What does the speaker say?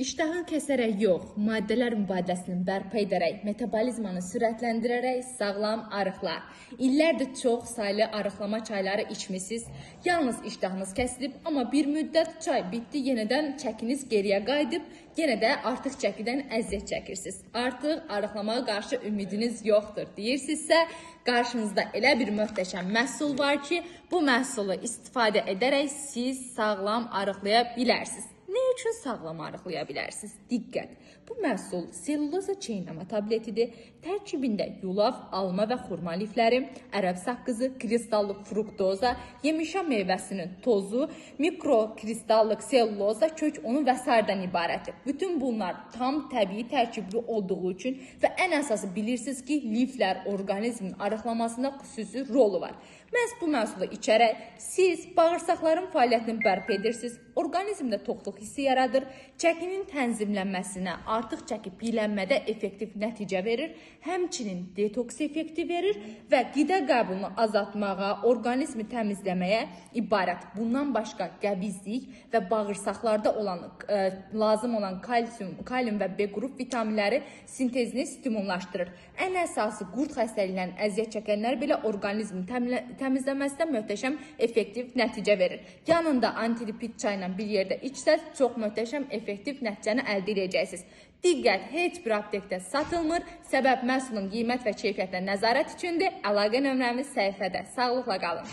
İştahın kəsərək yox, maddələr mübadiləsini bərpa edərək, metabolizmanı sürətləndirərək sağlam arıqlar. İllərdir çox saylı arıqlama çayları içmişsiniz. Yalnız iştahınız kəsilib, amma bir müddət çay bitdi, yenədən çəkiniz geriyə qayıdıb, yenə də artıq çəkidən əziyyət çəkirsiniz. Artıq arıqlamaya qarşı ümidiniz yoxdur deyirsinizsə, qarşınızda elə bir möhtəşəm məhsul var ki, bu məhsulu istifadə edərək siz sağlam arıqlaya bilərsiniz. Nə üçün sağlam arıqlaya bilərsiniz? Diqqət! Bu məhsul selluloza çeynəmə tabletidir. Tərkibində yulaf, alma və xurma lifləri, ərəb saqqızı, kristallıq fruktoza, yemişan meyvəsinin tozu, mikrokristallıq selluloza, kök unu və s.dən ibarətdir. Bütün bunlar tam təbii tərkibli olduğu üçün və ən əsası bilirsiniz ki, liflər orqanizmin arıqlamasında xüsusi rolu var. Məhz bu məhsulu içərək siz bağırsaqların fəaliyyətini bərpa edirsiniz, orqanizmdə toxluq hissi yaradır, çəkinin tənzimlənməsinə, artıq çəki piyələnmədə effektiv nəticə verir, həmçinin detoks effekti verir və qida qəbulunu azaltmağa, orqanizmi təmizləməyə ibarət. Bundan başqa qəbizlik və bağırsaqlarda lazım olan kalium və B qrup vitaminləri sintezini stimullaşdırır. Ən əsası qurd xəstəliyindən əziyyət çəkənlər belə orqanizmi təmizləməsində möhtəşəm effektiv nəticə verir. Yanında antilipid çayla bir yerdə içsəz, çox möhtəşəm effektiv nəticəni əldə edəcəksiniz. Diqqət, heç bir aptekdə satılmır, səbəb məhsulun qiymət və keyfiyyətinə nəzarət üçündür. Əlaqə nömrəmiz səhifədə. Sağlıqla qalın.